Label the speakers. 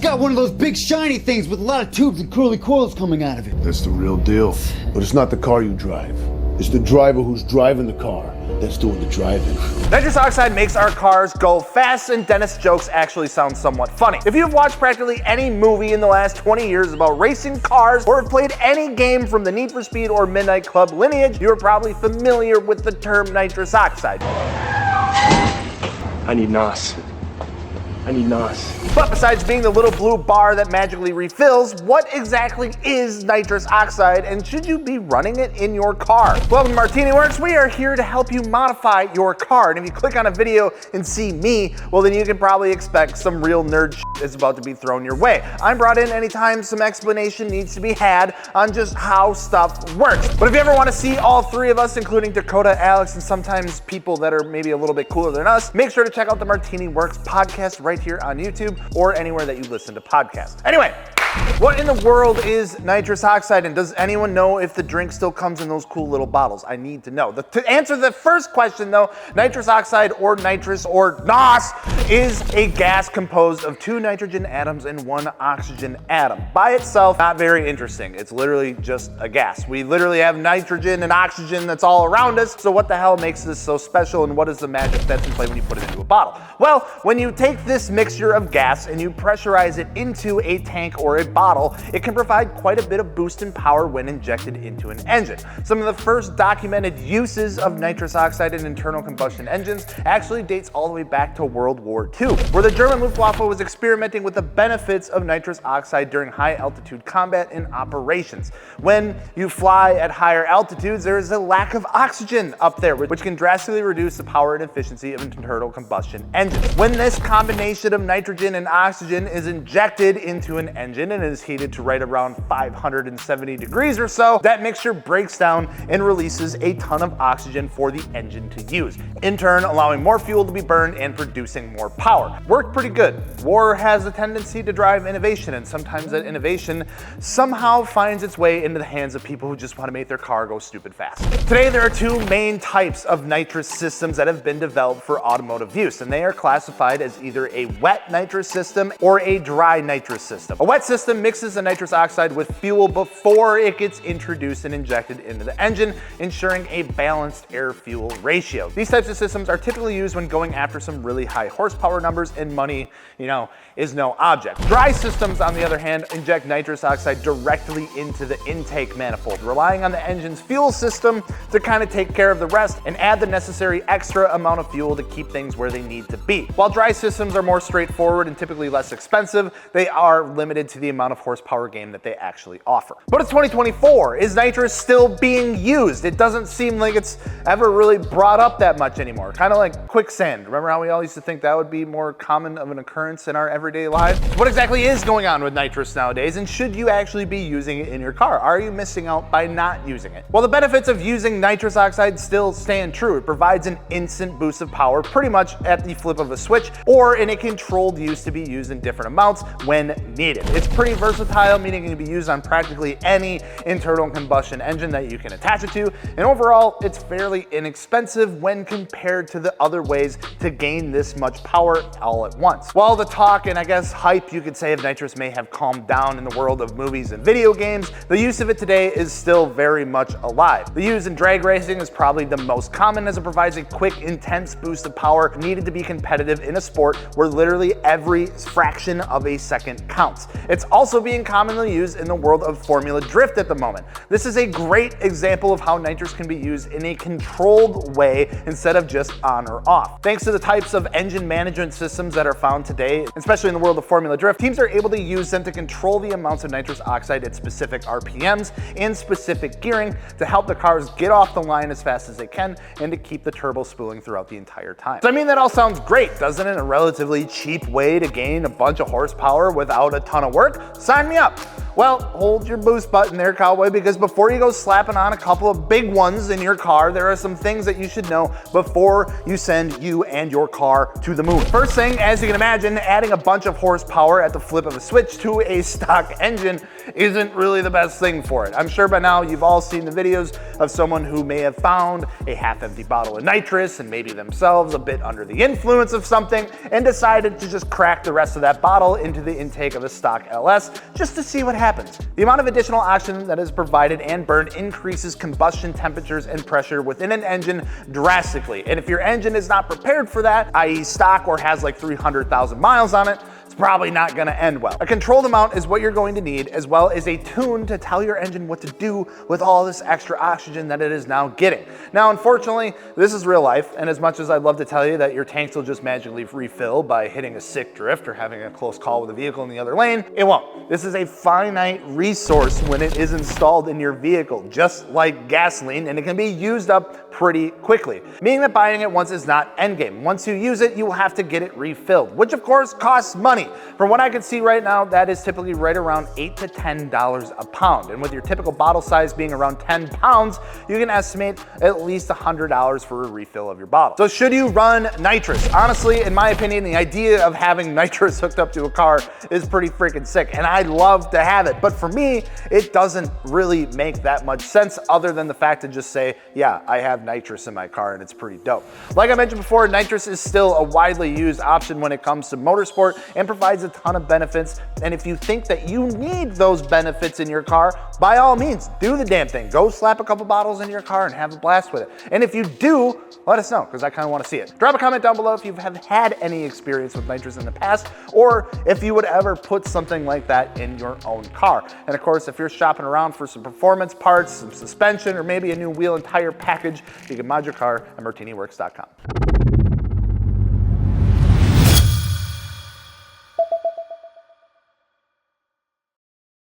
Speaker 1: got one of those big shiny things with a lot of tubes and curly coils coming out of it.
Speaker 2: That's the real deal. But it's not the car you drive. It's the driver who's driving the car that's doing the driving.
Speaker 3: Nitrous oxide makes our cars go fast, and dentist jokes actually sound somewhat funny. If you've watched practically any movie in the last 20 years about racing cars, or have played any game from the Need for Speed or Midnight Club lineage, you are probably familiar with the term nitrous oxide.
Speaker 4: I need NOS. I need NOS.
Speaker 3: But besides being the little blue bar that magically refills, what exactly is nitrous oxide, and should you be running it in your car? Welcome to Martiniworks. We are here to help you modify your car. And if you click on a video and see me, well then you can probably expect some real nerd shit is about to be thrown your way. I'm brought in anytime some explanation needs to be had on just how stuff works. But if you ever want to see all three of us, including Dakota, Alex, and sometimes people that are maybe a little bit cooler than us, make sure to check out the Martiniworks podcast right here on YouTube or anywhere that you listen to podcasts. Anyway, what in the world is nitrous oxide, and does anyone know if the drink still comes in those cool little bottles? I need to know. To answer the first question though, nitrous oxide or nitrous or NOS is a gas composed of 2 nitrogen atoms and 1 oxygen atom. By itself, not very interesting. It's literally just a gas. We literally have nitrogen and oxygen that's all around us, so what the hell makes this so special, and what is the magic that's in play when you put it into a bottle? Well, when you take this mixture of gas and you pressurize it into a tank or a bottle, it can provide quite a bit of boost in power when injected into an engine. Some of the first documented uses of nitrous oxide in internal combustion engines actually dates all the way back to World War II, where the German Luftwaffe was experimenting with the benefits of nitrous oxide during high altitude combat in operations. When you fly at higher altitudes, there is a lack of oxygen up there, which can drastically reduce the power and efficiency of internal combustion engines. When this combination of nitrogen and oxygen is injected into an engine and is heated to right around 570 degrees or so, that mixture breaks down and releases a ton of oxygen for the engine to use, in turn allowing more fuel to be burned and producing more power. Worked pretty good. War has a tendency to drive innovation, and sometimes that innovation somehow finds its way into the hands of people who just want to make their car go stupid fast. Today there are 2 main types of nitrous systems that have been developed for automotive use, and they are classified as either a wet nitrous system or a dry nitrous system. A wet system mixes the nitrous oxide with fuel before it gets introduced and injected into the engine, ensuring a balanced air-fuel ratio. These types of systems are typically used when going after some really high horsepower numbers and money, is no object. Dry systems, on the other hand, inject nitrous oxide directly into the intake manifold, relying on the engine's fuel system to kind of take care of the rest and add the necessary extra amount of fuel to keep things where they need to be. While dry systems are more straightforward and typically less expensive, they are limited to the amount of horsepower gain that they actually offer. But it's 2024. Is nitrous still being used? It doesn't seem like it's ever really brought up that much anymore. Kind of like quicksand. Remember how we all used to think that would be more common of an occurrence in our everyday lives? What exactly is going on with nitrous nowadays, and should you actually be using it in your car? Are you missing out by not using it? Well, the benefits of using nitrous oxide still stand true. It provides an instant boost of power pretty much at the flip of a switch, or in a controlled use to be used in different amounts when needed. It's pretty versatile, meaning it can be used on practically any internal combustion engine that you can attach it to, and overall it's fairly inexpensive when compared to the other ways to gain this much power all at once. While the talk and I guess hype you could say of nitrous may have calmed down in the world of movies and video games, the use of it today is still very much alive. The use in drag racing is probably the most common, as it provides a quick, intense boost of power needed to be competitive in a sport where literally every fraction of a second counts. It's also being commonly used in the world of Formula Drift at the moment. This is a great example of how nitrous can be used in a controlled way instead of just on or off. Thanks to the types of engine management systems that are found today, especially in the world of Formula Drift, teams are able to use them to control the amounts of nitrous oxide at specific RPMs and specific gearing to help the cars get off the line as fast as they can and to keep the turbo spooling throughout the entire time. So I mean, that all sounds great, doesn't it? A relatively cheap way to gain a bunch of horsepower without a ton of work? Sign me up. Well, hold your boost button there, cowboy, because before you go slapping on a couple of big ones in your car, there are some things that you should know before you send you and your car to the moon. First thing, as you can imagine, adding a bunch of horsepower at the flip of a switch to a stock engine isn't really the best thing for it. I'm sure by now you've all seen the videos of someone who may have found a half-empty bottle of nitrous and maybe themselves a bit under the influence of something and decided to just crack the rest of that bottle into the intake of a stock LS just to see what happens. The amount of additional oxygen that is provided and burned increases combustion temperatures and pressure within an engine drastically. And if your engine is not prepared for that, i.e. stock or has like 300,000 miles on it, it's probably not gonna end well. A controlled amount is what you're going to need, as well as a tune to tell your engine what to do with all this extra oxygen that it is now getting. Now, unfortunately, this is real life, and as much as I'd love to tell you that your tanks will just magically refill by hitting a sick drift or having a close call with a vehicle in the other lane, it won't. This is a finite resource when it is installed in your vehicle, just like gasoline, and it can be used up pretty quickly, meaning that buying it once is not endgame. Once you use it, you will have to get it refilled, which of course costs money. From what I can see right now, that is typically right around $8 to $10 a pound. And with your typical bottle size being around 10 pounds, you can estimate at least $100 for a refill of your bottle. So should you run nitrous? Honestly, in my opinion, the idea of having nitrous hooked up to a car is pretty freaking sick, and I'd love to have it. But for me, it doesn't really make that much sense other than the fact to just say, yeah, I have nitrous in my car and it's pretty dope. Like I mentioned before, nitrous is still a widely used option when it comes to motorsport and provides a ton of benefits. And if you think that you need those benefits in your car, by all means, do the damn thing. Go slap a couple bottles into your car and have a blast with it. And if you do, let us know, because I kind of want to see it. Drop a comment down below if you have had any experience with nitrous in the past, or if you would ever put something like that in your own car. And of course, if you're shopping around for some performance parts, some suspension, or maybe a new wheel and tire package, you can mod your car at Martiniworks.com.